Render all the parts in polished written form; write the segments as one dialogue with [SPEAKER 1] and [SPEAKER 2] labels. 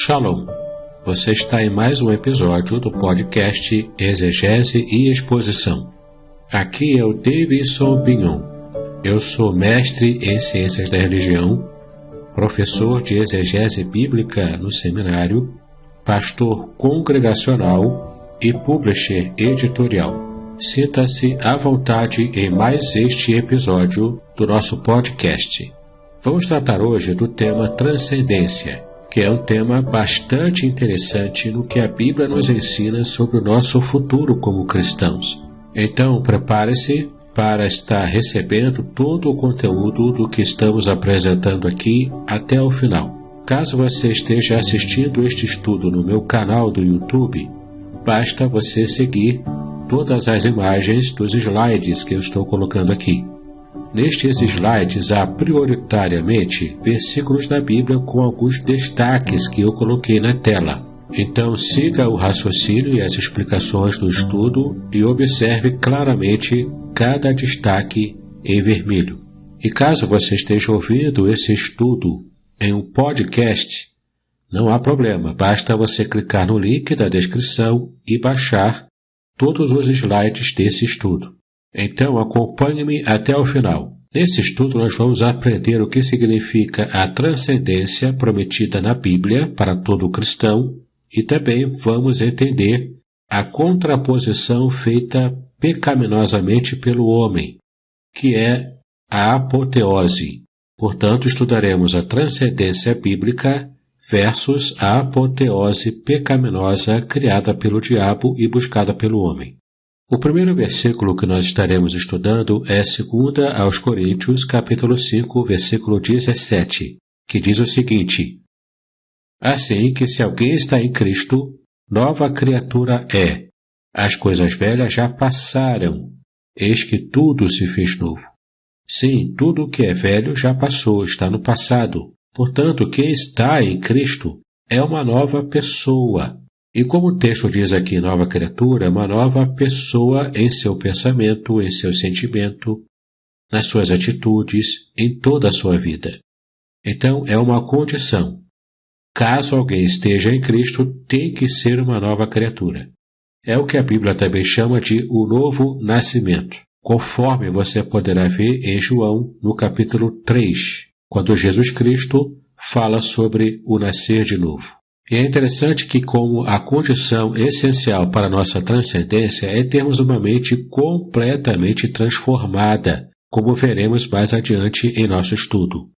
[SPEAKER 1] Shalom! Você está em mais um episódio do podcast Exegese e Exposição. Aqui é o Davidson Pignon. Eu sou mestre em Ciências da Religião, professor de Exegese Bíblica no seminário, pastor congregacional e publisher editorial. Sinta-se à vontade em mais este episódio do nosso podcast. Vamos tratar hoje do tema transcendência, que é um tema bastante interessante no que a Bíblia nos ensina sobre o nosso futuro como cristãos. Então, prepare-se para estar recebendo todo o conteúdo do que estamos apresentando aqui até o final. Caso você esteja assistindo este estudo no meu canal do YouTube, basta você seguir todas as imagens dos slides que eu estou colocando aqui. Nestes slides há prioritariamente versículos da Bíblia com alguns destaques que eu coloquei na tela. Então siga o raciocínio e as explicações do estudo e observe claramente cada destaque em vermelho. E caso você esteja ouvindo esse estudo em um podcast, não há problema, basta você clicar no link da descrição e baixar todos os slides desse estudo. Então acompanhe-me até o final. Nesse estudo nós vamos aprender o que significa a transcendência prometida na Bíblia para todo cristão e também vamos entender a contraposição feita pecaminosamente pelo homem, que é a apoteose. Portanto, estudaremos a transcendência bíblica versus a apoteose pecaminosa criada pelo diabo e buscada pelo homem. O primeiro versículo que nós estaremos estudando é 2 aos Coríntios, capítulo 5, versículo 17, que diz o seguinte: Assim que se alguém está em Cristo, nova criatura é. As coisas velhas já passaram, eis que tudo se fez novo. Sim, tudo o que é velho já passou, está no passado. Portanto, quem está em Cristo é uma nova pessoa. E como o texto diz aqui, nova criatura, é uma nova pessoa em seu pensamento, em seu sentimento, nas suas atitudes, em toda a sua vida. Então, é uma condição. Caso alguém esteja em Cristo, tem que ser uma nova criatura. É o que a Bíblia também chama de o novo nascimento, conforme você poderá ver em João, no capítulo 3, quando Jesus Cristo fala sobre o nascer de novo. E é interessante que, como a condição essencial para a nossa transcendência é termos uma mente completamente transformada, como veremos mais adiante em nosso estudo.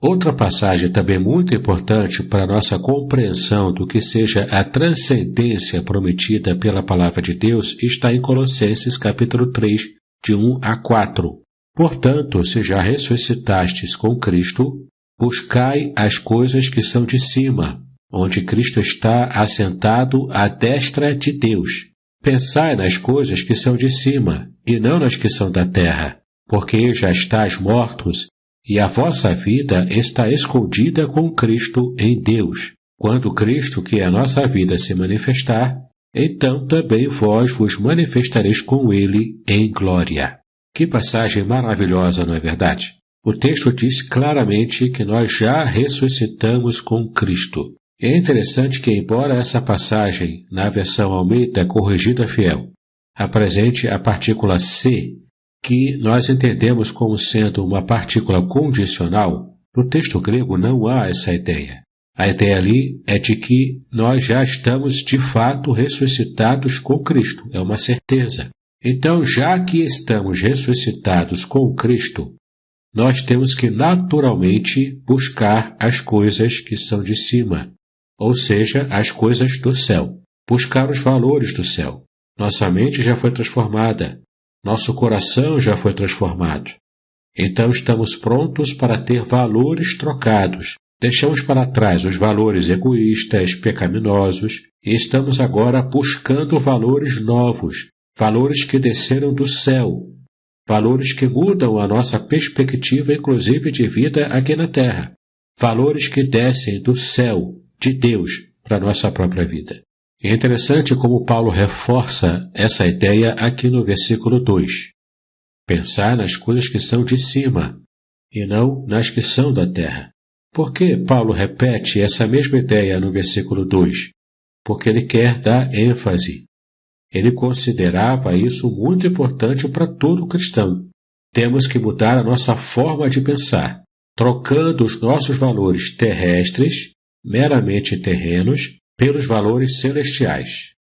[SPEAKER 1] Outra passagem também muito importante para a nossa compreensão do que seja a transcendência prometida pela Palavra de Deus está em Colossenses capítulo 3, de 1 a 4. Portanto, se já ressuscitastes com Cristo, buscai as coisas que são de cima, onde Cristo está assentado à destra de Deus. Pensai nas coisas que são de cima, e não nas que são da terra, porque já estáis mortos, e a vossa vida está escondida com Cristo em Deus. Quando Cristo, que é a nossa vida, se manifestar, então também vós vos manifestareis com Ele em glória. Que passagem maravilhosa, não é verdade? O texto diz claramente que nós já ressuscitamos com Cristo. É interessante que, embora essa passagem, na versão Almeida Corrigida Fiel, apresente a partícula se, que nós entendemos como sendo uma partícula condicional, no texto grego não há essa ideia. A ideia ali é de que nós já estamos de fato ressuscitados com Cristo, é uma certeza. Então, já que estamos ressuscitados com Cristo, nós temos que naturalmente buscar as coisas que são de cima, ou seja, as coisas do céu, buscar os valores do céu. Nossa mente já foi transformada, nosso coração já foi transformado. Então estamos prontos para ter valores trocados. Deixamos para trás os valores egoístas, pecaminosos, e estamos agora buscando valores novos, valores que desceram do céu, valores que mudam a nossa perspectiva, inclusive de vida aqui na Terra, valores que descem do céu, de Deus, para a nossa própria vida. É interessante como Paulo reforça essa ideia aqui no versículo 2. Pensar nas coisas que são de cima, e não nas que são da terra. Por que Paulo repete essa mesma ideia no versículo 2? Porque ele quer dar ênfase. Ele considerava isso muito importante para todo cristão. Temos que mudar a nossa forma de pensar, trocando os nossos valores terrestres, meramente terrenos, pelos valores celestiais.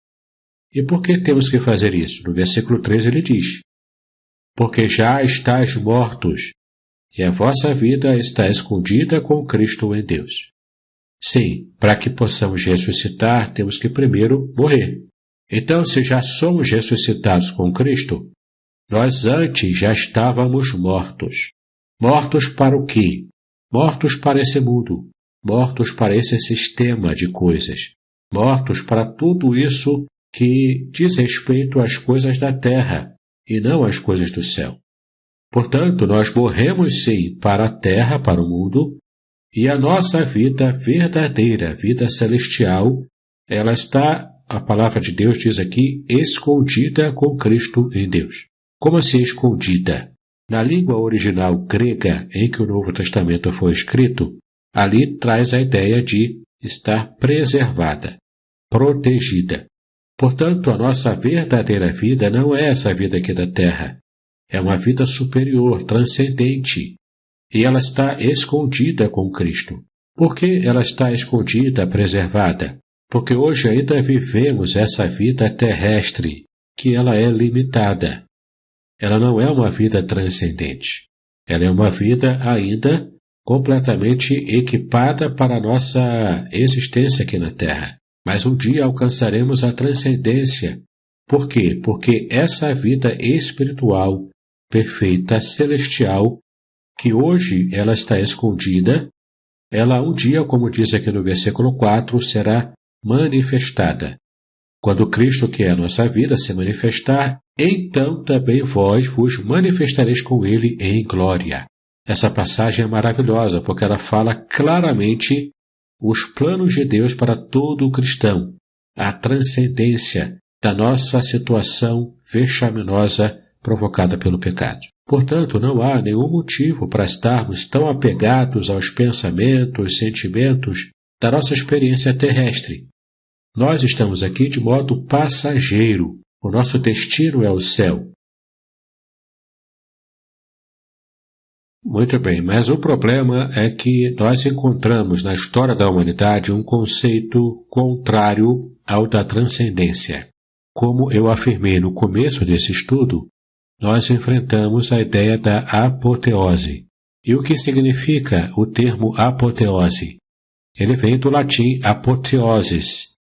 [SPEAKER 1] E por que temos que fazer isso? No versículo 3 ele diz: porque já estáis mortos, e a vossa vida está escondida com Cristo em Deus. Sim, para que possamos ressuscitar, temos que primeiro morrer. Então, se já somos ressuscitados com Cristo, nós antes já estávamos mortos. Mortos para o quê? Mortos para esse mundo. Mortos para esse sistema de coisas. Mortos para tudo isso que diz respeito às coisas da terra e não às coisas do céu. Portanto, nós morremos sim para a terra, para o mundo, e a nossa vida verdadeira, vida celestial, ela está, a palavra de Deus diz aqui, escondida com Cristo em Deus. Como assim escondida? Na língua original grega em que o Novo Testamento foi escrito, ali traz a ideia de estar preservada, protegida. Portanto, a nossa verdadeira vida não é essa vida aqui da terra. É uma vida superior, transcendente. E ela está escondida com Cristo. Por que ela está escondida, preservada? Porque hoje ainda vivemos essa vida terrestre, que ela é limitada. Ela não é uma vida transcendente. Ela é uma vida ainda completamente equipada para a nossa existência aqui na Terra. Mas um dia alcançaremos a transcendência. Por quê? Porque essa vida espiritual, perfeita, celestial, que hoje ela está escondida, ela um dia, como diz aqui no versículo 4, será manifestada. Quando Cristo, que é a nossa vida, se manifestar, então também vós vos manifestareis com Ele em glória. Essa passagem é maravilhosa, porque ela fala claramente os planos de Deus para todo o cristão, a transcendência da nossa situação vexaminosa provocada pelo pecado. Portanto, não há nenhum motivo para estarmos tão apegados aos pensamentos, sentimentos da nossa experiência terrestre. Nós estamos aqui de modo passageiro. O nosso destino é o céu. Muito bem, mas o problema é que nós encontramos na história da humanidade um conceito contrário ao da transcendência. Como eu afirmei no começo desse estudo, nós enfrentamos a ideia da apoteose. E o que significa o termo apoteose? Ele vem do latim apoteosis,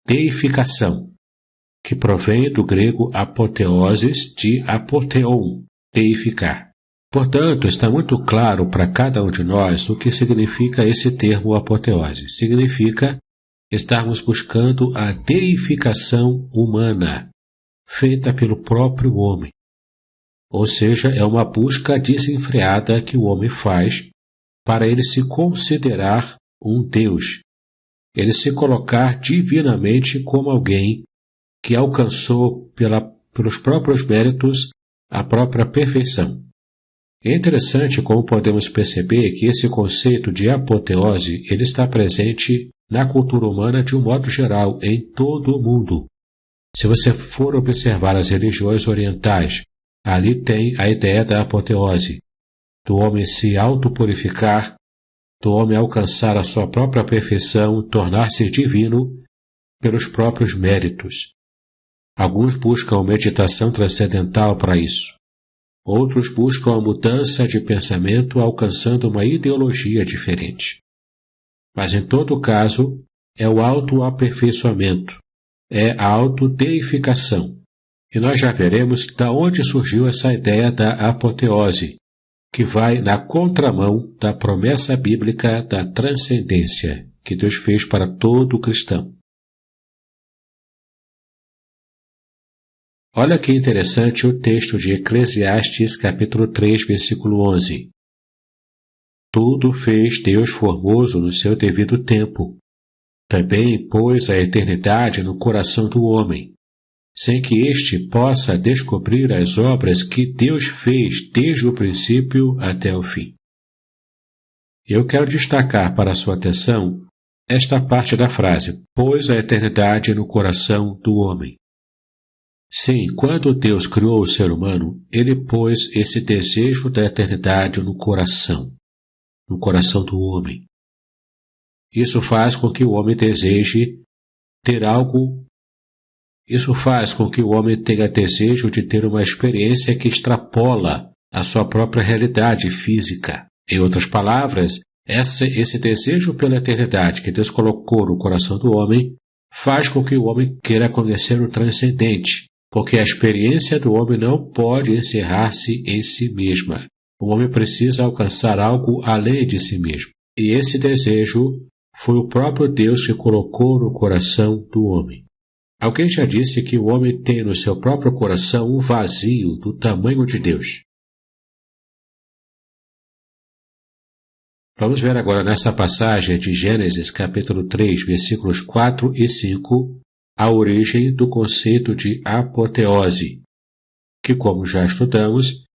[SPEAKER 1] deificação, que provém do grego apoteosis de apoteon, deificar. Portanto, está muito claro para cada um de nós o que significa esse termo apoteose. Significa estarmos buscando a deificação humana, feita pelo próprio homem. Ou seja, é uma busca desenfreada que o homem faz para ele se considerar um Deus, ele se colocar divinamente como alguém que alcançou pelos próprios méritos a própria perfeição. É interessante como podemos perceber que esse conceito de apoteose ele está presente na cultura humana de um modo geral, em todo o mundo. Se você for observar as religiões orientais, ali tem a ideia da apoteose, do homem se autopurificar, do homem alcançar a sua própria perfeição, tornar-se divino pelos próprios méritos. Alguns buscam meditação transcendental para isso. Outros buscam a mudança de pensamento alcançando uma ideologia diferente. Mas em todo caso, é o autoaperfeiçoamento, é a autodeificação. E nós já veremos da onde surgiu essa ideia da apoteose, que vai na contramão da promessa bíblica da transcendência que Deus fez para todo cristão. Olha que interessante o texto de Eclesiastes, capítulo 3, versículo 11. Tudo fez Deus formoso no seu devido tempo. Também pôs a eternidade no coração do homem, sem que este possa descobrir as obras que Deus fez desde o princípio até o fim. Eu quero destacar para a sua atenção esta parte da frase: pôs a eternidade no coração do homem. Sim, quando Deus criou o ser humano, Ele pôs esse desejo da eternidade no coração do homem. Isso faz com que o homem deseje ter algo. Isso faz com que o homem tenha desejo de ter uma experiência que extrapola a sua própria realidade física. Em outras palavras, esse desejo pela eternidade que Deus colocou no coração do homem faz com que o homem queira conhecer o transcendente, porque a experiência do homem não pode encerrar-se em si mesma. O homem precisa alcançar algo além de si mesmo. E esse desejo foi o próprio Deus que colocou no coração do homem. Alguém já disse que o homem tem no seu próprio coração um vazio do tamanho de Deus. Vamos ver agora nessa passagem de Gênesis capítulo 3, versículos 4 e 5, a origem do conceito de apoteose, que, como já estudamos,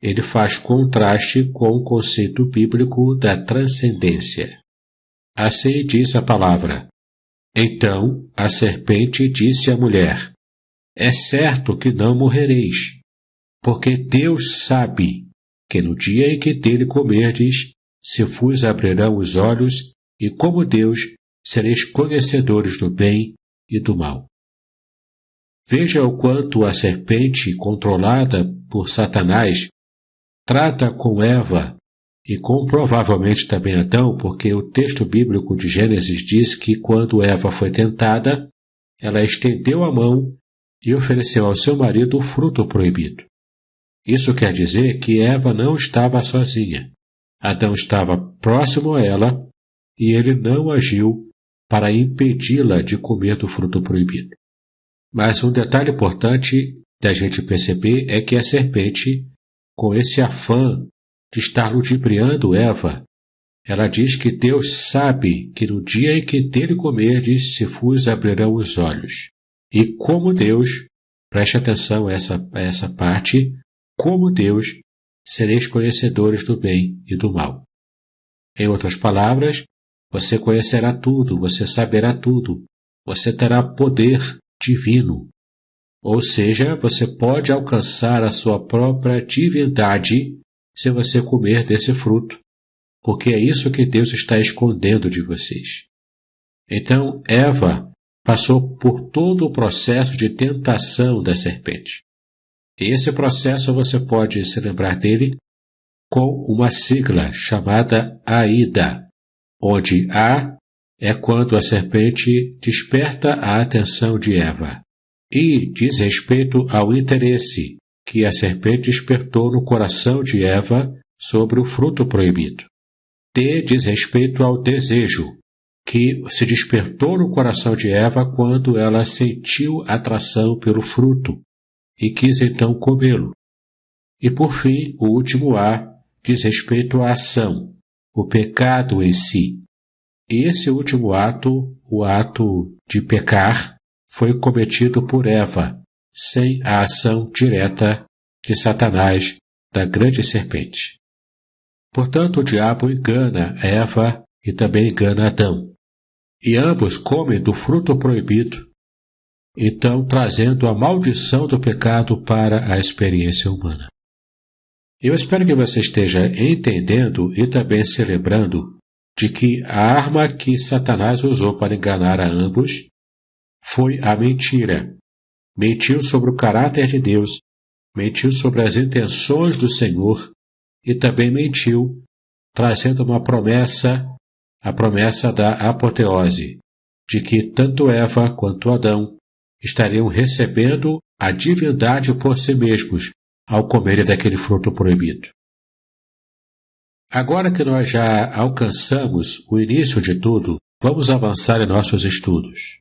[SPEAKER 1] ele faz contraste com o conceito bíblico da transcendência. Assim diz a palavra: então a serpente disse à mulher: é certo que não morrereis, porque Deus sabe que no dia em que dele comerdes, se vos abrirão os olhos, e como Deus, sereis conhecedores do bem e do mal. Veja o quanto a serpente, controlada por Satanás, trata com Eva e com provavelmente também Adão, porque o texto bíblico de Gênesis diz que quando Eva foi tentada, ela estendeu a mão e ofereceu ao seu marido o fruto proibido. Isso quer dizer que Eva não estava sozinha. Adão estava próximo a ela e ele não agiu para impedi-la de comer do fruto proibido. Mas um detalhe importante da gente perceber é que a serpente, com esse afã de estar ludibriando Eva, ela diz que Deus sabe que no dia em que dele comerdes, se vos abrirão os olhos. E como Deus, preste atenção a essa parte, como Deus, sereis conhecedores do bem e do mal. Em outras palavras, você conhecerá tudo, você saberá tudo, você terá poder divino. Ou seja, você pode alcançar a sua própria divindade se você comer desse fruto, porque é isso que Deus está escondendo de vocês. Então, Eva passou por todo o processo de tentação da serpente. E esse processo você pode se lembrar dele com uma sigla chamada AIDA, onde A é quando a serpente desperta a atenção de Eva, I diz respeito ao interesse que a serpente despertou no coração de Eva sobre o fruto proibido. D diz respeito ao desejo, que se despertou no coração de Eva quando ela sentiu atração pelo fruto e quis então comê-lo. E por fim, o último A diz respeito à ação, o pecado em si. E esse último ato, o ato de pecar, foi cometido por Eva, sem a ação direta de Satanás, da grande serpente. Portanto, o diabo engana Eva e também engana Adão. E ambos comem do fruto proibido, então trazendo a maldição do pecado para a experiência humana. Eu espero que você esteja entendendo e também se lembrando de que a arma que Satanás usou para enganar a ambos foi a mentira. Mentiu sobre o caráter de Deus, mentiu sobre as intenções do Senhor e também mentiu, trazendo uma promessa, a promessa da apoteose, de que tanto Eva quanto Adão estariam recebendo a divindade por si mesmos ao comerem daquele fruto proibido. Agora que nós já alcançamos o início de tudo, vamos avançar em nossos estudos.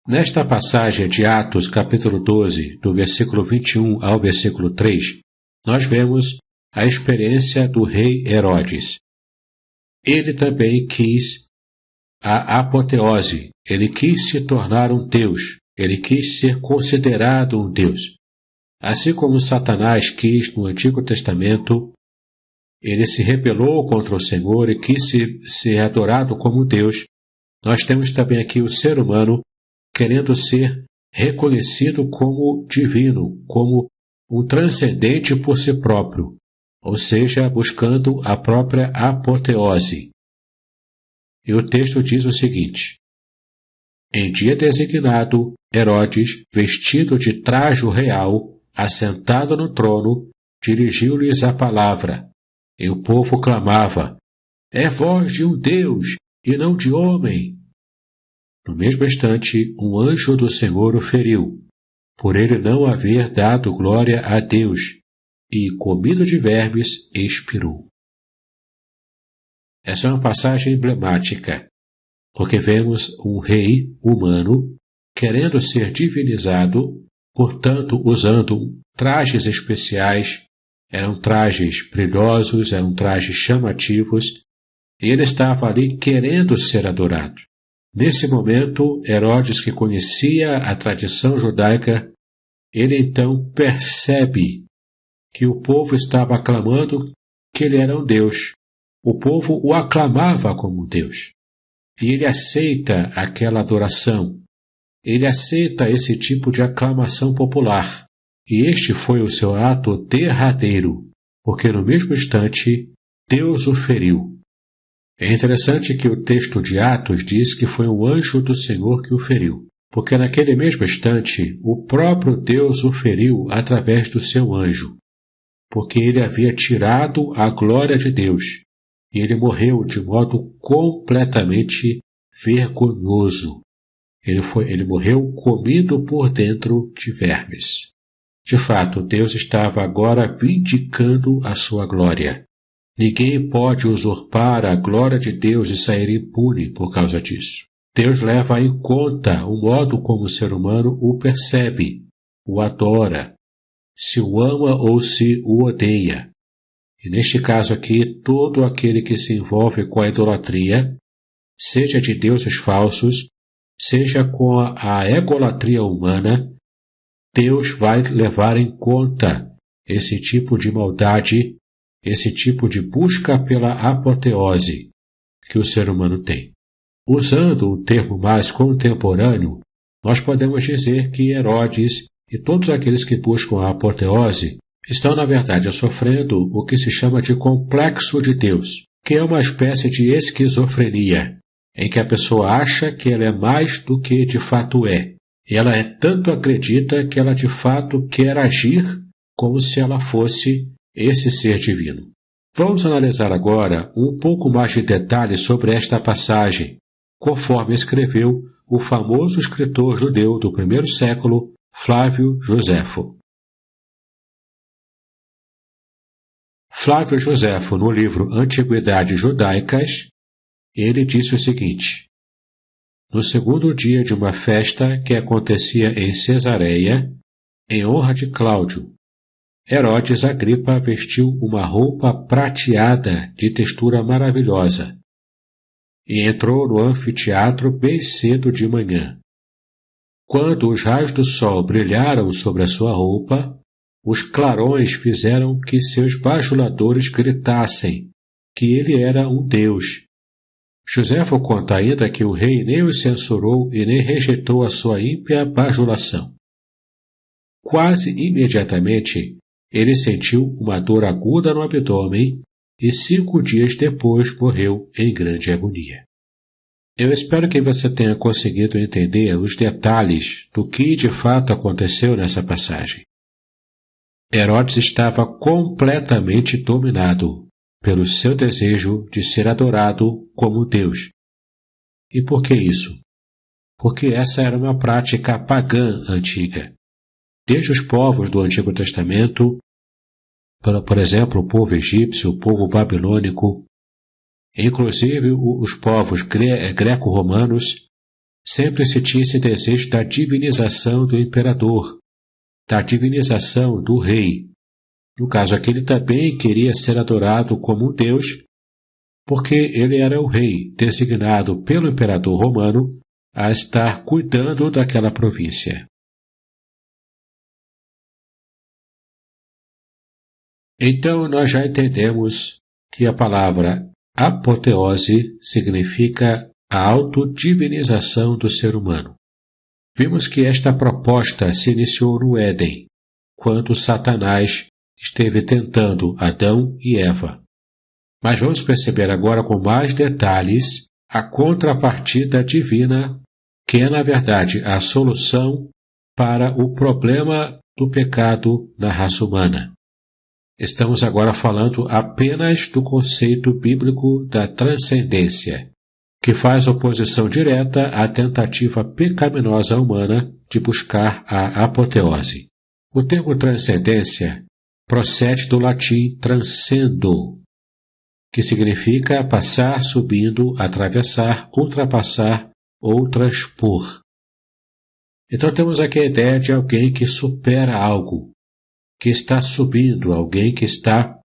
[SPEAKER 1] Nesta passagem de Atos, capítulo 12, do versículo 21 ao versículo 3, nós vemos a experiência do rei Herodes. Ele também quis a apoteose, ele quis se tornar um Deus, ele quis ser considerado um Deus. Assim como Satanás quis no Antigo Testamento, ele se rebelou contra o Senhor e quis ser adorado como Deus. Nós temos também aqui o ser humano querendo ser reconhecido como divino, como um transcendente por si próprio, ou seja, buscando a própria apoteose. E o texto diz o seguinte: em dia designado, Herodes, vestido de trajo real, assentado no trono, dirigiu-lhes a palavra. E o povo clamava: é voz de um Deus, e não de homem. No mesmo instante, um anjo do Senhor o feriu, por ele não haver dado glória a Deus, e, comido de vermes, expirou. Essa é uma passagem emblemática, porque vemos um rei humano querendo ser divinizado, portanto, usando trajes especiais. Eram trajes brilhosos, eram trajes chamativos, e ele estava ali querendo ser adorado. Nesse momento, Herodes, que conhecia a tradição judaica, ele então percebe que o povo estava aclamando que ele era um Deus. O povo o aclamava como Deus. E ele aceita aquela adoração. Ele aceita esse tipo de aclamação popular. E este foi o seu ato derradeiro, porque no mesmo instante Deus o feriu. É interessante que o texto de Atos diz que foi um anjo do Senhor que o feriu, porque naquele mesmo instante o próprio Deus o feriu através do seu anjo, porque ele havia tirado a glória de Deus, e ele morreu de modo completamente vergonhoso. Ele morreu comido por dentro de vermes. De fato, Deus estava agora vindicando a sua glória. Ninguém pode usurpar a glória de Deus e sair impune por causa disso. Deus leva em conta o modo como o ser humano o percebe, o adora, se o ama ou se o odeia. E neste caso aqui, todo aquele que se envolve com a idolatria, seja de deuses falsos, seja com a egolatria humana, Deus vai levar em conta esse tipo de maldade, esse tipo de busca pela apoteose que o ser humano tem. Usando o termo mais contemporâneo, nós podemos dizer que Herodes e todos aqueles que buscam a apoteose estão, na verdade, sofrendo o que se chama de complexo de Deus, que é uma espécie de esquizofrenia, em que a pessoa acha que ela é mais do que de fato é. Ela tanto acredita que ela de fato quer agir como se ela fosse esse ser divino. Vamos analisar agora um pouco mais de detalhes sobre esta passagem, conforme escreveu o famoso escritor judeu do primeiro século, Flávio Joséfo. Flávio Joséfo, no livro Antiguidades Judaicas, ele disse o seguinte: no segundo dia de uma festa que acontecia em Cesareia, em honra de Cláudio, Herodes Agripa vestiu uma roupa prateada de textura maravilhosa e entrou no anfiteatro bem cedo de manhã. Quando os raios do sol brilharam sobre a sua roupa, os clarões fizeram que seus bajuladores gritassem que ele era um deus. Joséfo conta ainda que o rei nem o censurou e nem rejeitou a sua ímpia bajulação. Quase imediatamente, ele sentiu uma dor aguda no abdômen e 5 dias depois morreu em grande agonia. Eu espero que você tenha conseguido entender os detalhes do que de fato aconteceu nessa passagem. Herodes estava completamente dominado pelo seu desejo de ser adorado como Deus. E por que isso? Porque essa era uma prática pagã antiga. Desde os povos do Antigo Testamento, por exemplo, o povo egípcio, o povo babilônico, inclusive os povos greco-romanos, sempre se tinha esse desejo da divinização do imperador, da divinização do rei. No caso aqui, ele também queria ser adorado como um deus, porque ele era o rei designado pelo imperador romano a estar cuidando daquela província. Então, nós já entendemos que a palavra apoteose significa a autodivinização do ser humano. Vimos que esta proposta se iniciou no Éden, quando Satanás esteve tentando Adão e Eva. Mas vamos perceber agora com mais detalhes a contrapartida divina, que é, na verdade, a solução para o problema do pecado na raça humana. Estamos agora falando apenas do conceito bíblico da transcendência, que faz oposição direta à tentativa pecaminosa humana de buscar a apoteose. O termo transcendência procede do latim transcendo, que significa passar, subindo, atravessar, ultrapassar ou transpor. Então temos aqui a ideia de alguém que supera algo, que está subindo, alguém que está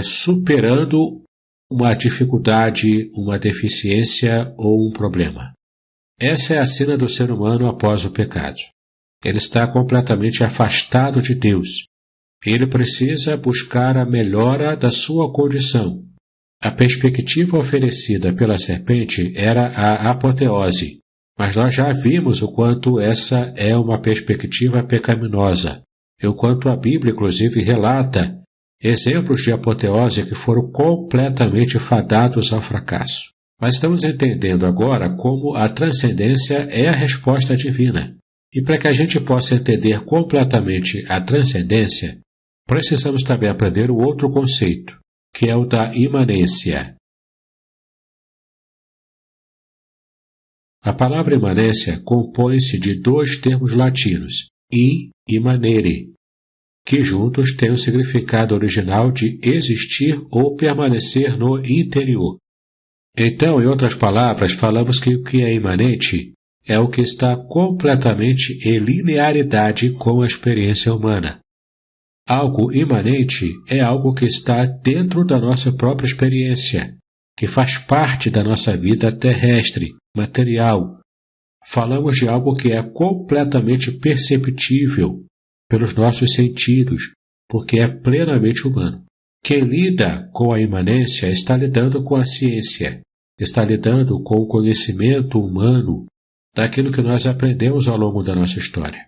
[SPEAKER 1] superando uma dificuldade, uma deficiência ou um problema. Essa é a sina do ser humano após o pecado. Ele está completamente afastado de Deus. Ele precisa buscar a melhora da sua condição. A perspectiva oferecida pela serpente era a apoteose, mas nós já vimos o quanto essa é uma perspectiva pecaminosa, e o quanto a Bíblia, inclusive, relata exemplos de apoteose que foram completamente fadados ao fracasso. Mas estamos entendendo agora como a transcendência é a resposta divina. E para que a gente possa entender completamente a transcendência, precisamos também aprender o outro conceito, que é o da imanência. A palavra imanência compõe-se de dois termos latinos, in e manere, que juntos têm o significado original de existir ou permanecer no interior. Então, em outras palavras, falamos que o que é imanente é o que está completamente em linearidade com a experiência humana. Algo imanente é algo que está dentro da nossa própria experiência, que faz parte da nossa vida terrestre, material. Falamos de algo que é completamente perceptível pelos nossos sentidos, porque é plenamente humano. Quem lida com a imanência está lidando com a ciência, está lidando com o conhecimento humano daquilo que nós aprendemos ao longo da nossa história.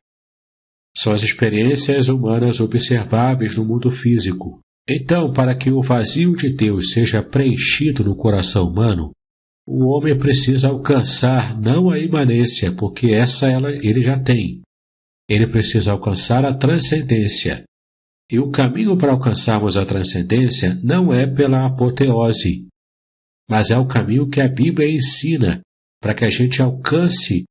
[SPEAKER 1] São as experiências humanas observáveis no mundo físico. Então, para que o vazio de Deus seja preenchido no coração humano, o homem precisa alcançar não a imanência, porque ele já tem. Ele precisa alcançar a transcendência. E o caminho para alcançarmos a transcendência não é pela apoteose, mas é o caminho que a Bíblia ensina para que a gente alcance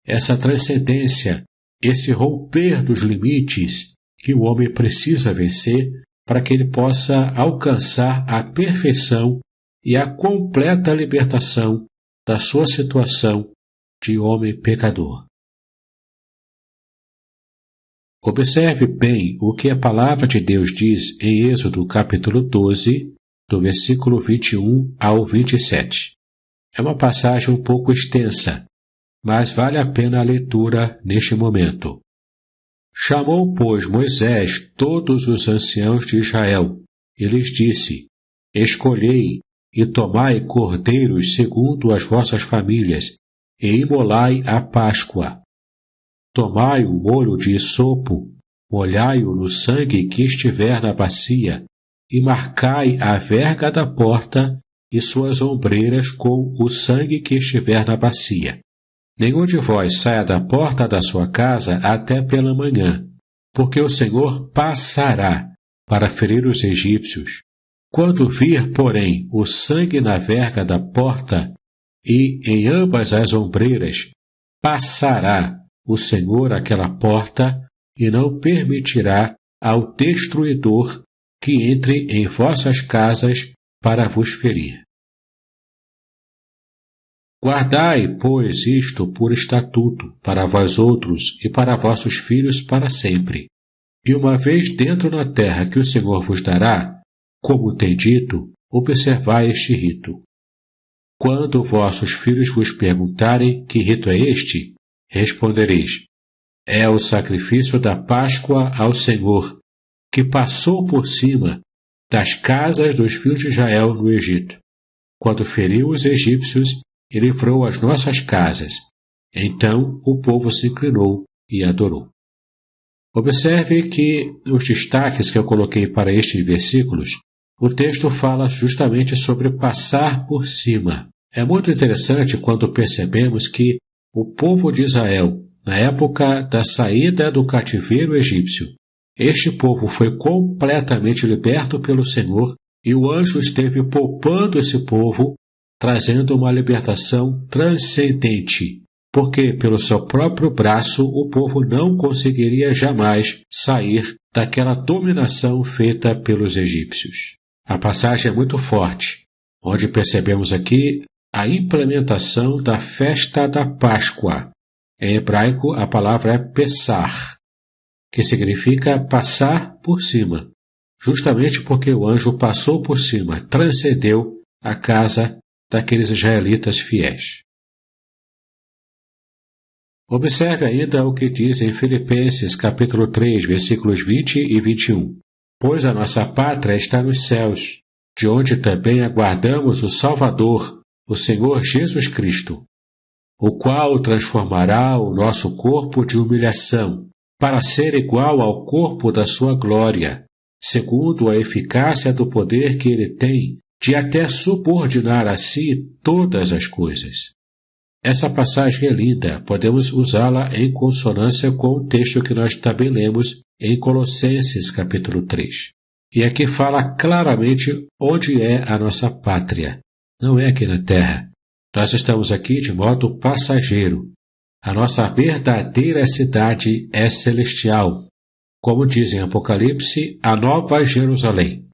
[SPEAKER 1] essa transcendência, esse romper dos limites que o homem precisa vencer para que ele possa alcançar a perfeição e a completa libertação da sua situação de homem pecador. Observe bem o que a palavra de Deus diz em Êxodo capítulo 12, do versículo 21 ao 27. É uma passagem um pouco extensa, mas vale a pena a leitura neste momento. Chamou, pois, Moisés todos os anciãos de Israel, e lhes disse: Escolhei e tomai cordeiros segundo as vossas famílias, e imolai a Páscoa. Tomai o molho de isopo, molhai-o no sangue que estiver na bacia, e marcai a verga da porta e suas ombreiras com o sangue que estiver na bacia. Nenhum de vós saia da porta da sua casa até pela manhã, porque o Senhor passará para ferir os egípcios. Quando vir, porém, o sangue na verga da porta e em ambas as ombreiras, passará o Senhor aquela porta e não permitirá ao destruidor que entre em vossas casas para vos ferir. Guardai, pois, isto por estatuto para vós outros e para vossos filhos para sempre. E uma vez dentro na terra que o Senhor vos dará, como tem dito, observai este rito. Quando vossos filhos vos perguntarem que rito é este, respondereis: é o sacrifício da Páscoa ao Senhor, que passou por cima das casas dos filhos de Israel no Egito, quando feriu os egípcios e livrou as nossas casas. Então o povo se inclinou e adorou. Observe que os destaques que eu coloquei para estes versículos, o texto fala justamente sobre passar por cima. É muito interessante quando percebemos que o povo de Israel, na época da saída do cativeiro egípcio, este povo foi completamente liberto pelo Senhor e o anjo esteve poupando esse povo, trazendo uma libertação transcendente, porque pelo seu próprio braço o povo não conseguiria jamais sair daquela dominação feita pelos egípcios. A passagem é muito forte, onde percebemos aqui a implementação da festa da Páscoa. Em hebraico, a palavra é Pessar, que significa passar por cima, justamente porque o anjo passou por cima, transcendeu a casa daqueles israelitas fiéis. Observe ainda o que diz em Filipenses, capítulo 3, versículos 20 e 21. Pois a nossa pátria está nos céus, de onde também aguardamos o Salvador, o Senhor Jesus Cristo, o qual transformará o nosso corpo de humilhação, para ser igual ao corpo da sua glória, segundo a eficácia do poder que ele tem de até subordinar a si todas as coisas. Essa passagem é linda, podemos usá-la em consonância com o texto que nós também lemos em Colossenses, capítulo 3. E aqui fala claramente onde é a nossa pátria. Não é aqui na terra. Nós estamos aqui de modo passageiro. A nossa verdadeira cidade é celestial. Como diz em Apocalipse, a Nova Jerusalém.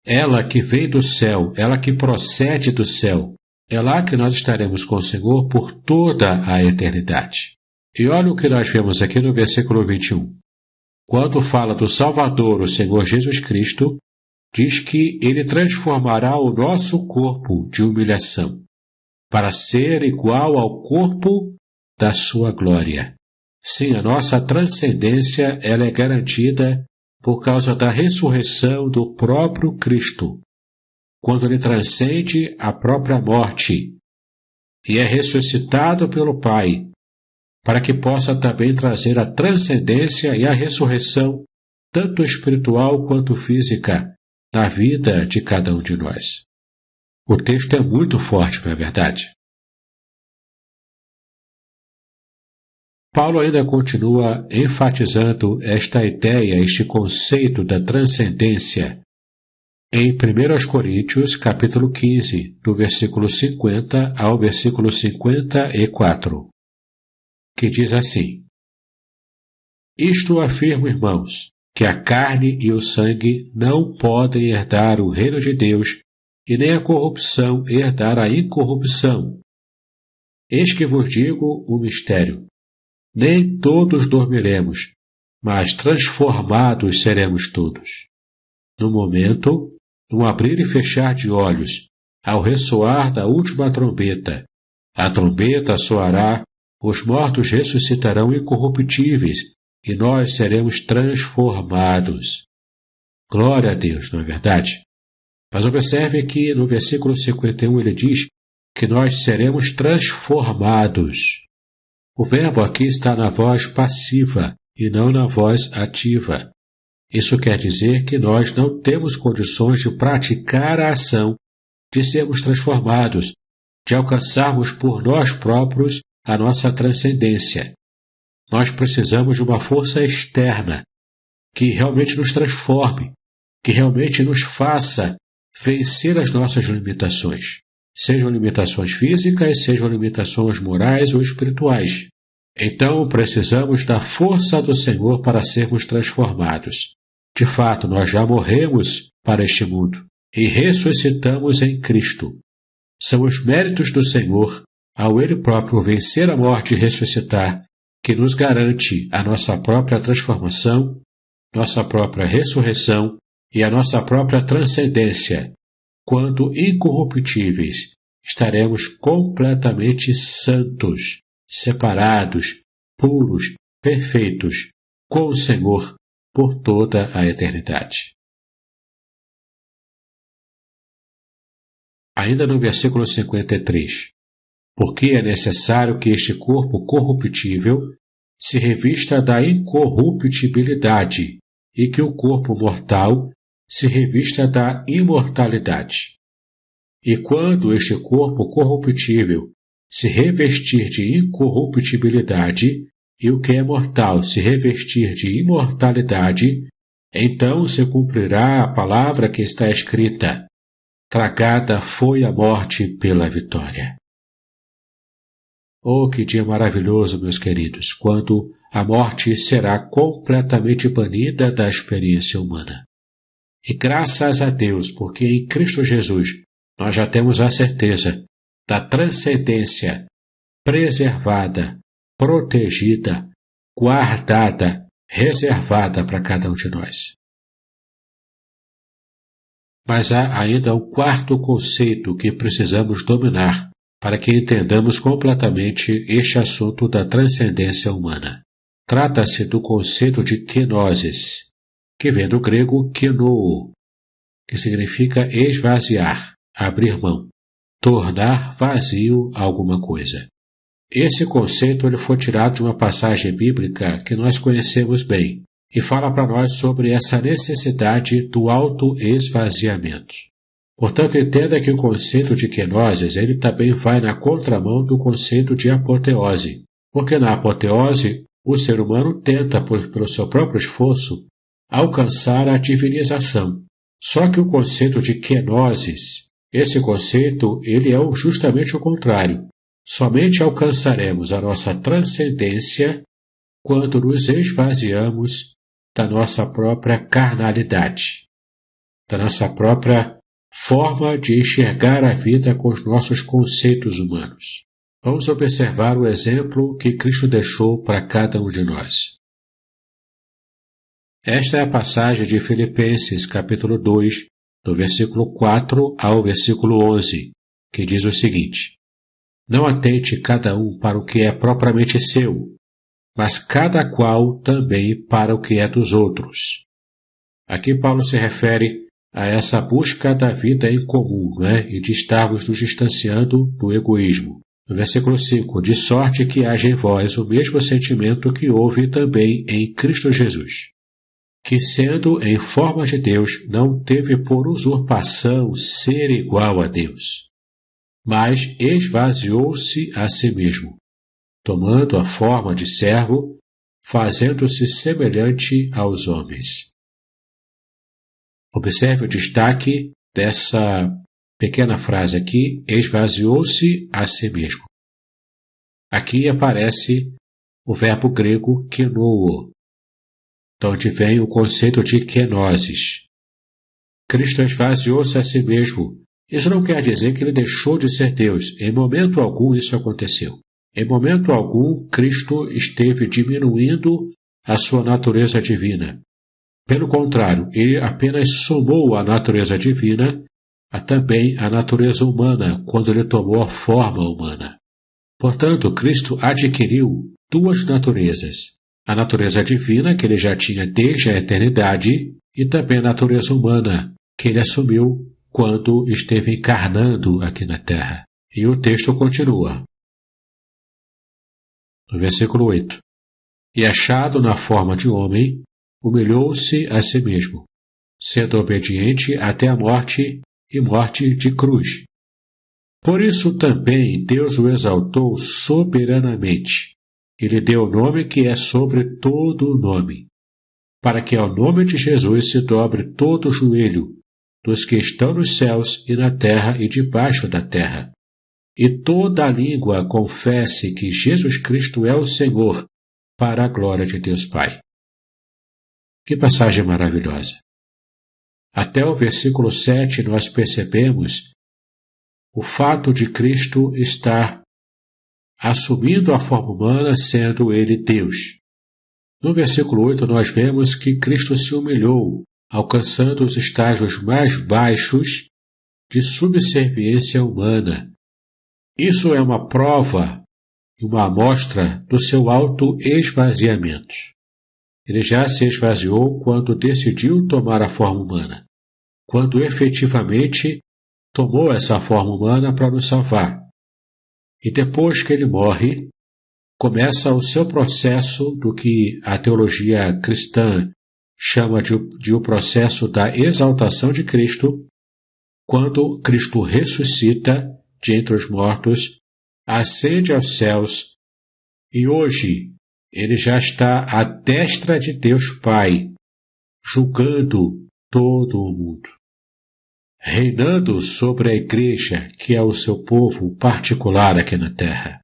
[SPEAKER 1] Ela que vem do céu, ela que procede do céu. É lá que nós estaremos com o Senhor por toda a eternidade. E olha o que nós vemos aqui no versículo 21. Quando fala do Salvador, o Senhor Jesus Cristo, diz que ele transformará o nosso corpo de humilhação para ser igual ao corpo da sua glória. Sim, a nossa transcendência ela é garantida por causa da ressurreição do próprio Cristo, quando ele transcende a própria morte e é ressuscitado pelo Pai, para que possa também trazer a transcendência e a ressurreição, tanto espiritual quanto física, na vida de cada um de nós. O texto é muito forte, não é verdade? Paulo ainda continua enfatizando esta ideia, este conceito da transcendência, em 1 Coríntios, capítulo 15, do versículo 50 ao versículo 54, que diz assim: Isto afirmo, irmãos, que a carne e o sangue não podem herdar o reino de Deus, e nem a corrupção herdar a incorrupção. Eis que vos digo um mistério. Nem todos dormiremos, mas transformados seremos todos. No momento, no abrir e fechar de olhos, ao ressoar da última trombeta, a trombeta soará, os mortos ressuscitarão incorruptíveis, e nós seremos transformados. Glória a Deus, não é verdade? Mas observe que no versículo 51 ele diz que nós seremos transformados. O verbo aqui está na voz passiva e não na voz ativa. Isso quer dizer que nós não temos condições de praticar a ação, de sermos transformados, de alcançarmos por nós próprios a nossa transcendência. Nós precisamos de uma força externa que realmente nos transforme, que realmente nos faça vencer as nossas limitações, sejam limitações físicas, sejam limitações morais ou espirituais. Então, precisamos da força do Senhor para sermos transformados. De fato, nós já morremos para este mundo e ressuscitamos em Cristo. São os méritos do Senhor, ao Ele próprio vencer a morte e ressuscitar, que nos garante a nossa própria transformação, nossa própria ressurreição e a nossa própria transcendência. Quando incorruptíveis, estaremos completamente santos, separados, puros, perfeitos, com o Senhor, por toda a eternidade. Ainda no versículo 53, porque é necessário que este corpo corruptível se revista da incorruptibilidade e que o corpo mortal se revista da imortalidade. E quando este corpo corruptível se revestir de incorruptibilidade e o que é mortal se revestir de imortalidade, então se cumprirá a palavra que está escrita: tragada foi a morte pela vitória. Oh, que dia maravilhoso, meus queridos, quando a morte será completamente banida da experiência humana. E graças a Deus, porque em Cristo Jesus nós já temos a certeza da transcendência preservada, protegida, guardada, reservada para cada um de nós. Mas há ainda um quarto conceito que precisamos dominar para que entendamos completamente este assunto da transcendência humana. Trata-se do conceito de kenosis, que vem do grego kenoo, que significa esvaziar, abrir mão, tornar vazio alguma coisa. Esse conceito ele foi tirado de uma passagem bíblica que nós conhecemos bem e fala para nós sobre essa necessidade do autoesvaziamento. Portanto, entenda que o conceito de kenosis ele também vai na contramão do conceito de apoteose, porque na apoteose o ser humano tenta, pelo seu próprio esforço, alcançar a divinização. Só que o conceito de kenosis, esse conceito ele é justamente o contrário. Somente alcançaremos a nossa transcendência quando nos esvaziamos da nossa própria carnalidade, da nossa própria forma de enxergar a vida com os nossos conceitos humanos. Vamos observar o exemplo que Cristo deixou para cada um de nós. Esta é a passagem de Filipenses, capítulo 2, do versículo 4 ao versículo 11, que diz o seguinte: não atente cada um para o que é propriamente seu, mas cada qual também para o que é dos outros. Aqui Paulo se refere a essa busca da vida em comum, e de estarmos nos distanciando do egoísmo. No versículo 5, de sorte que haja em vós o mesmo sentimento que houve também em Cristo Jesus, que sendo em forma de Deus, não teve por usurpação ser igual a Deus, mas esvaziou-se a si mesmo, tomando a forma de servo, fazendo-se semelhante aos homens. Observe o destaque dessa pequena frase aqui, esvaziou-se a si mesmo. Aqui aparece o verbo grego kenoo, de onde vem o conceito de kenosis. Cristo esvaziou-se a si mesmo. Isso não quer dizer que ele deixou de ser Deus. Em momento algum isso aconteceu. Em momento algum, Cristo esteve diminuindo a sua natureza divina. Pelo contrário, ele apenas somou a natureza divina também a natureza humana, quando ele tomou a forma humana. Portanto, Cristo adquiriu duas naturezas: a natureza divina, que ele já tinha desde a eternidade, e também a natureza humana, que ele assumiu quando esteve encarnando aqui na terra. E o texto continua. No versículo 8. E achado na forma de homem, humilhou-se a si mesmo, sendo obediente até a morte e morte de cruz. Por isso também Deus o exaltou soberanamente, e lhe deu o nome que é sobre todo o nome, para que ao nome de Jesus se dobre todo o joelho, dos que estão nos céus e na terra e debaixo da terra, e toda a língua confesse que Jesus Cristo é o Senhor, para a glória de Deus Pai. Que passagem maravilhosa! Até o versículo 7 nós percebemos o fato de Cristo estar assumindo a forma humana, sendo ele Deus. No versículo 8 nós vemos que Cristo se humilhou, alcançando os estágios mais baixos de subserviência humana. Isso é uma prova e uma amostra do seu autoesvaziamento. Ele já se esvaziou quando decidiu tomar a forma humana, quando efetivamente tomou essa forma humana para nos salvar. E depois que ele morre, começa o seu processo do que a teologia cristã chama de o processo da exaltação de Cristo, quando Cristo ressuscita de entre os mortos, ascende aos céus, e hoje ele já está à destra de Deus Pai, julgando todo o mundo, reinando sobre a igreja, que é o seu povo particular aqui na terra.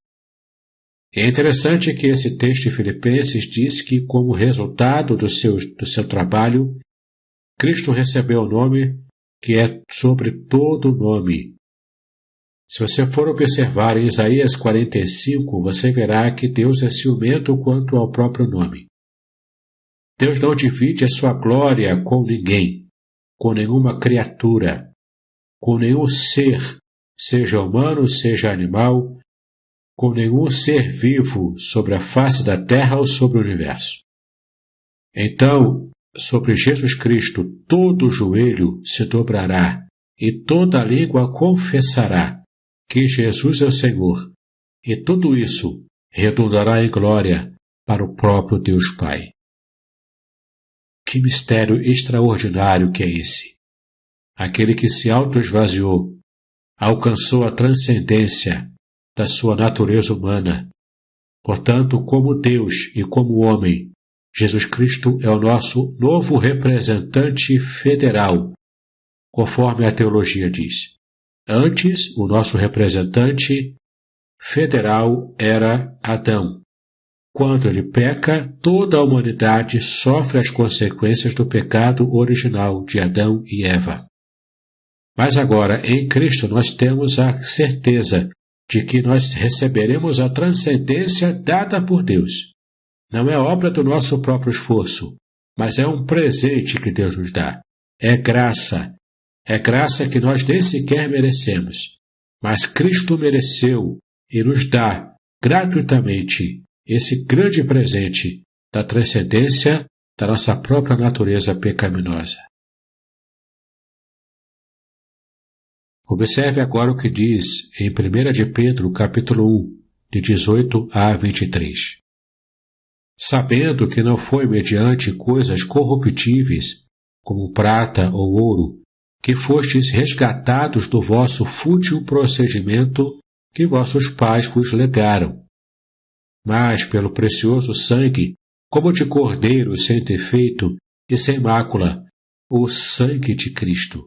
[SPEAKER 1] É interessante que esse texto de Filipenses diz que, como resultado do seu trabalho, Cristo recebeu o nome que é sobre todo nome. Se você for observar em Isaías 45, você verá que Deus é ciumento quanto ao próprio nome. Deus não divide a sua glória com ninguém, com nenhuma criatura, com nenhum ser, seja humano, seja animal, com nenhum ser vivo sobre a face da terra ou sobre o universo. Então, sobre Jesus Cristo, todo joelho se dobrará e toda língua confessará que Jesus é o Senhor, e tudo isso redundará em glória para o próprio Deus Pai. Que mistério extraordinário que é esse! Aquele que se autoesvaziou, alcançou a transcendência da sua natureza humana. Portanto, como Deus e como homem, Jesus Cristo é o nosso novo representante federal, conforme a teologia diz. Antes, o nosso representante federal era Adão. Quando ele peca, toda a humanidade sofre as consequências do pecado original de Adão e Eva. Mas agora, em Cristo, nós temos a certeza de que nós receberemos a transcendência dada por Deus. Não é obra do nosso próprio esforço, mas é um presente que Deus nos dá. É graça. É graça que nós nem sequer merecemos. Mas Cristo mereceu e nos dá gratuitamente esse grande presente da transcendência da nossa própria natureza pecaminosa. Observe agora o que diz em 1 de Pedro, capítulo 1, de 18 a 23. Sabendo que não foi mediante coisas corruptíveis, como prata ou ouro, que fostes resgatados do vosso fútil procedimento que vossos pais vos legaram, mas pelo precioso sangue, como de cordeiro sem defeito e sem mácula, o sangue de Cristo,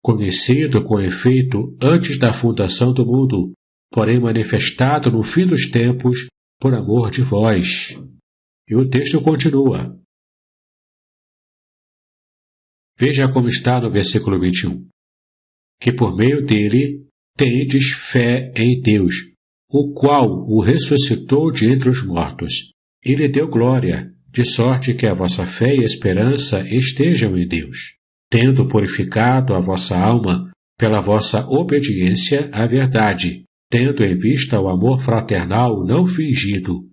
[SPEAKER 1] conhecido com efeito antes da fundação do mundo, porém manifestado no fim dos tempos por amor de vós. E o texto continua. Veja como está no versículo 21. Que por meio dele tendes fé em Deus, o qual o ressuscitou de entre os mortos, e lhe deu glória, de sorte que a vossa fé e esperança estejam em Deus, tendo purificado a vossa alma pela vossa obediência à verdade, tendo em vista o amor fraternal não fingido.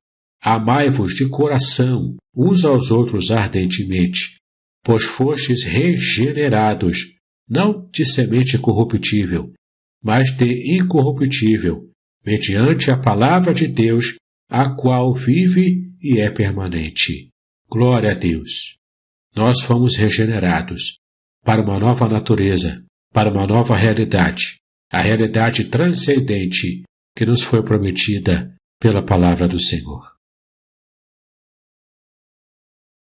[SPEAKER 1] Amai-vos de coração uns aos outros ardentemente, pois fostes regenerados, não de semente corruptível, mas de incorruptível, mediante a palavra de Deus, a qual vive e é permanente. Glória a Deus! Nós fomos regenerados para uma nova natureza, para uma nova realidade, a realidade transcendente que nos foi prometida pela palavra do Senhor.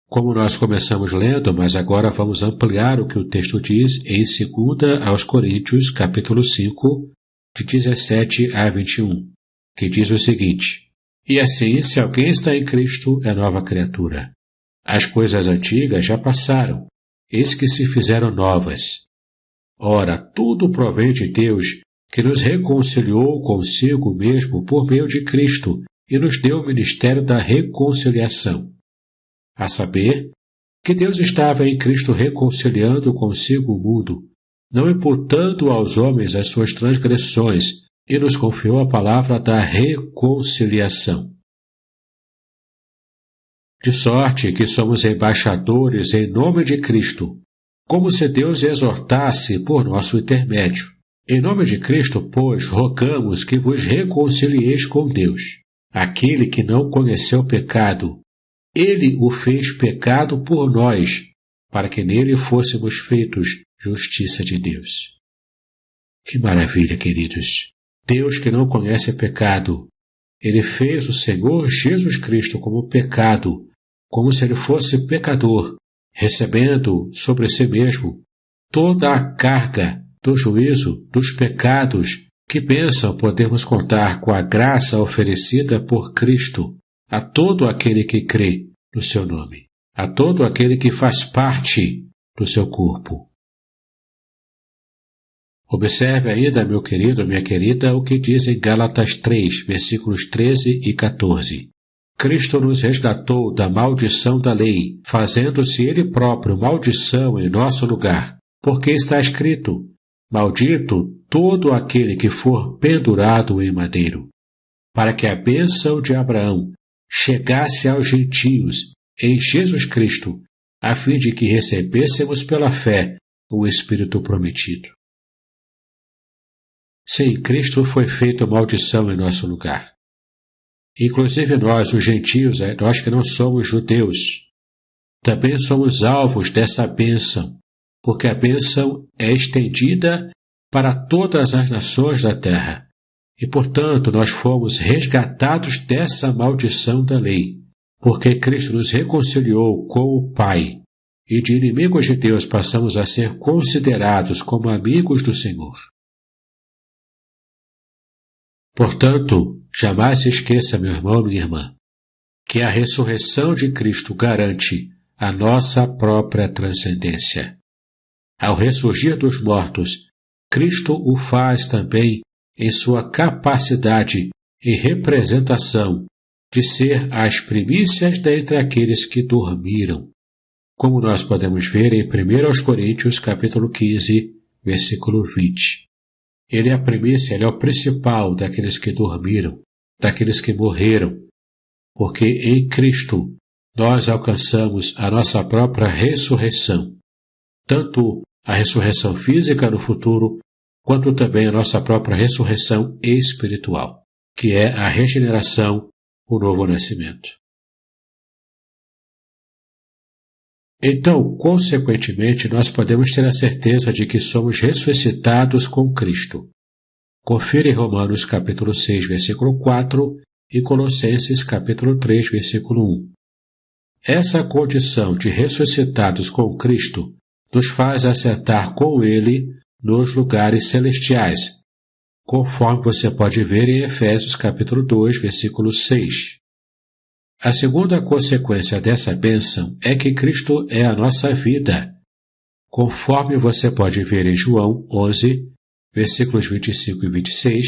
[SPEAKER 1] Como nós começamos lendo, mas agora vamos ampliar o que o texto diz em 2 aos Coríntios, capítulo 5, de 17 a 21, que diz o seguinte: E assim, se alguém está em Cristo, é nova criatura. As coisas antigas já passaram, eis que se fizeram novas. Ora, tudo provém de Deus, que nos reconciliou consigo mesmo por meio de Cristo e nos deu o ministério da reconciliação. A saber, que Deus estava em Cristo reconciliando consigo o mundo, não imputando aos homens as suas transgressões, e nos confiou a palavra da reconciliação. De sorte que somos embaixadores em nome de Cristo, como se Deus exortasse por nosso intermédio. Em nome de Cristo, pois, rogamos que vos reconcilieis com Deus. Aquele que não conheceu pecado, Ele o fez pecado por nós, para que nele fôssemos feitos justiça de Deus. Que maravilha, queridos! Deus que não conhece pecado, Ele fez o Senhor Jesus Cristo como pecado, como se Ele fosse pecador, recebendo sobre si mesmo toda a carga do juízo dos pecados. Que bênção podemos contar com a graça oferecida por Cristo a todo aquele que crê no seu nome, a todo aquele que faz parte do seu corpo. Observe ainda, meu querido, minha querida, o que diz em Gálatas 3, versículos 13 e 14. Cristo nos resgatou da maldição da lei, fazendo-se Ele próprio maldição em nosso lugar, porque está escrito: maldito todo aquele que for pendurado em madeiro, para que a bênção de Abraão chegasse aos gentios em Jesus Cristo, a fim de que recebêssemos pela fé o Espírito prometido. Sim, Cristo foi feito maldição em nosso lugar. Inclusive nós, os gentios, nós que não somos judeus, também somos alvos dessa bênção, porque a bênção é estendida para todas as nações da terra, e, portanto, nós fomos resgatados dessa maldição da lei, porque Cristo nos reconciliou com o Pai, e de inimigos de Deus passamos a ser considerados como amigos do Senhor. Portanto, jamais se esqueça, meu irmão, minha irmã, que a ressurreição de Cristo garante a nossa própria transcendência. Ao ressurgir dos mortos, Cristo o faz também em sua capacidade e representação de ser as primícias dentre aqueles que dormiram, como nós podemos ver em 1 Coríntios, capítulo 15, versículo 20. Ele é a primícia, ele é o principal daqueles que dormiram, daqueles que morreram, porque em Cristo nós alcançamos a nossa própria ressurreição, tanto a ressurreição física no futuro, quanto também a nossa própria ressurreição espiritual, que é a regeneração, o novo nascimento. Então, consequentemente, nós podemos ter a certeza de que somos ressuscitados com Cristo. Confira em Romanos capítulo 6, versículo 4 e Colossenses capítulo 3, versículo 1. Essa condição de ressuscitados com Cristo nos faz assentar com Ele nos lugares celestiais, conforme você pode ver em Efésios capítulo 2, versículo 6. A segunda consequência dessa bênção é que Cristo é a nossa vida, conforme você pode ver em João 11, versículos 25 e 26,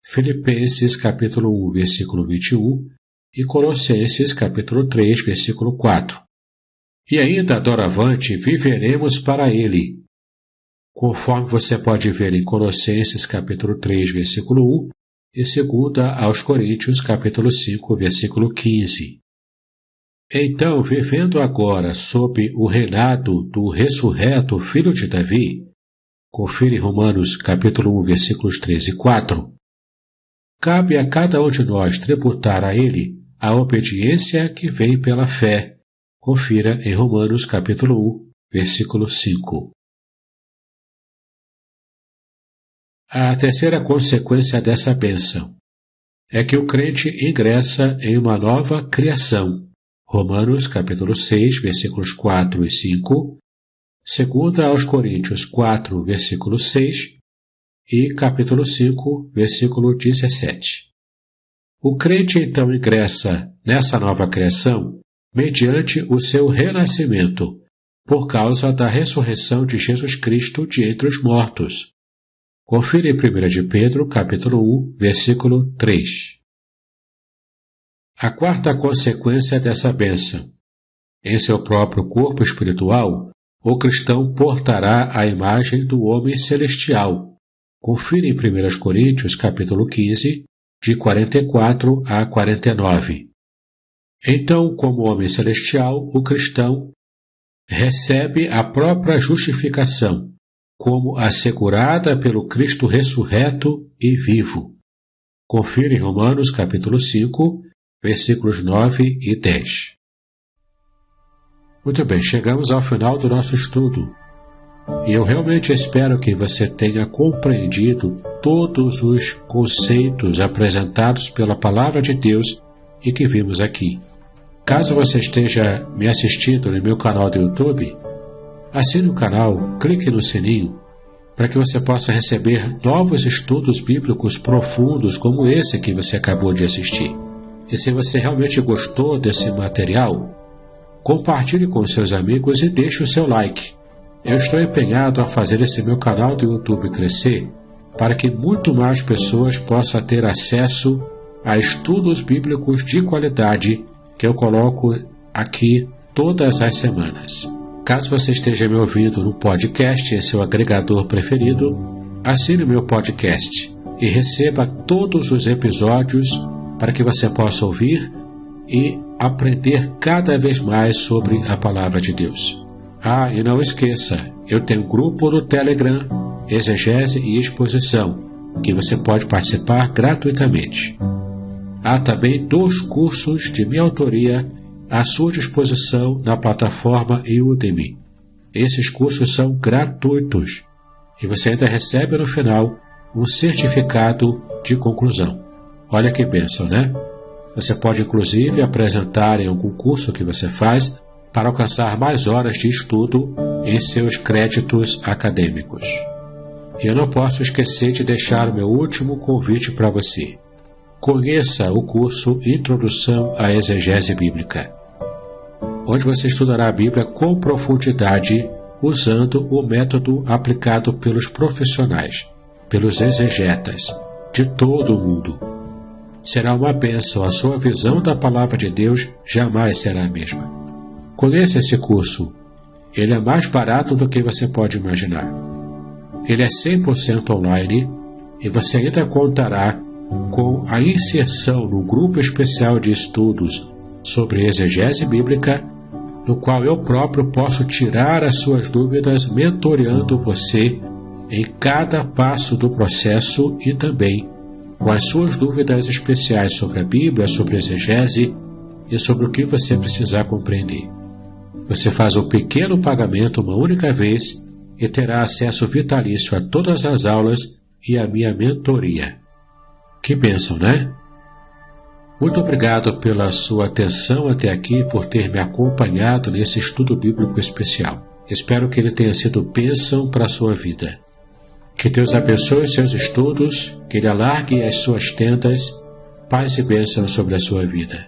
[SPEAKER 1] Filipenses capítulo 1, versículo 21 e Colossenses capítulo 3, versículo 4. E ainda doravante viveremos para Ele, conforme você pode ver em Colossenses capítulo 3, versículo 1 e 2 aos Coríntios capítulo 5, versículo 15. Então, vivendo agora sob o reinado do ressurreto Filho de Davi, confira em Romanos capítulo 1, versículos 13 e 4, cabe a cada um de nós tributar a Ele a obediência que vem pela fé. Confira em Romanos capítulo 1, versículo 5. A terceira consequência dessa bênção é que o crente ingressa em uma nova criação. Romanos capítulo 6, versículos 4 e 5, 2 aos Coríntios 4, versículo 6 e capítulo 5, versículo 17. O crente então ingressa nessa nova criação mediante o seu renascimento, por causa da ressurreição de Jesus Cristo de entre os mortos. Confira em 1 de Pedro, capítulo 1, versículo 3. A quarta consequência dessa bênção. Em seu próprio corpo espiritual, o cristão portará a imagem do homem celestial. Confira em 1 Coríntios, capítulo 15, de 44 a 49. Então, como homem celestial, o cristão recebe a própria justificação, como assegurada pelo Cristo ressurreto e vivo. Confira em Romanos capítulo 5, versículos 9 e 10. Muito bem, chegamos ao final do nosso estudo. E eu realmente espero que você tenha compreendido todos os conceitos apresentados pela Palavra de Deus e que vimos aqui. Caso você esteja me assistindo no meu canal do YouTube, assine o canal, clique no sininho, para que você possa receber novos estudos bíblicos profundos como esse que você acabou de assistir. E se você realmente gostou desse material, compartilhe com seus amigos e deixe o seu like. Eu estou empenhado a fazer esse meu canal do YouTube crescer para que muito mais pessoas possam ter acesso a estudos bíblicos de qualidade que eu coloco aqui todas as semanas. Caso você esteja me ouvindo no podcast, em seu agregador preferido, assine o meu podcast e receba todos os episódios para que você possa ouvir e aprender cada vez mais sobre a Palavra de Deus. Ah, e não esqueça, eu tenho um grupo no Telegram, Exegese e Exposição, que você pode participar gratuitamente. Há também 2 cursos de minha autoria à sua disposição na plataforma Udemy. Esses cursos são gratuitos e você ainda recebe no final um certificado de conclusão. Olha que bênção, né? Você pode inclusive apresentar em algum curso que você faz para alcançar mais horas de estudo em seus créditos acadêmicos. E eu não posso esquecer de deixar o meu último convite para você. Conheça o curso Introdução à Exegese Bíblica, onde você estudará a Bíblia com profundidade, usando o método aplicado pelos profissionais, pelos exegetas de todo o mundo. Será uma bênção, a sua visão da Palavra de Deus jamais será a mesma. Conheça esse curso, ele é mais barato do que você pode imaginar. Ele é 100% online e você ainda contará com a inserção no grupo especial de estudos sobre exegese bíblica, no qual eu próprio posso tirar as suas dúvidas, mentoreando você em cada passo do processo e também com as suas dúvidas especiais sobre a Bíblia, sobre a exegese e sobre o que você precisar compreender. Você faz um pequeno pagamento uma única vez e terá acesso vitalício a todas as aulas e a minha mentoria. Que bênção, né? Muito obrigado pela sua atenção até aqui, por ter me acompanhado nesse estudo bíblico especial. Espero que ele tenha sido bênção para a sua vida. Que Deus abençoe seus estudos, que Ele alargue as suas tendas, paz e bênção sobre a sua vida.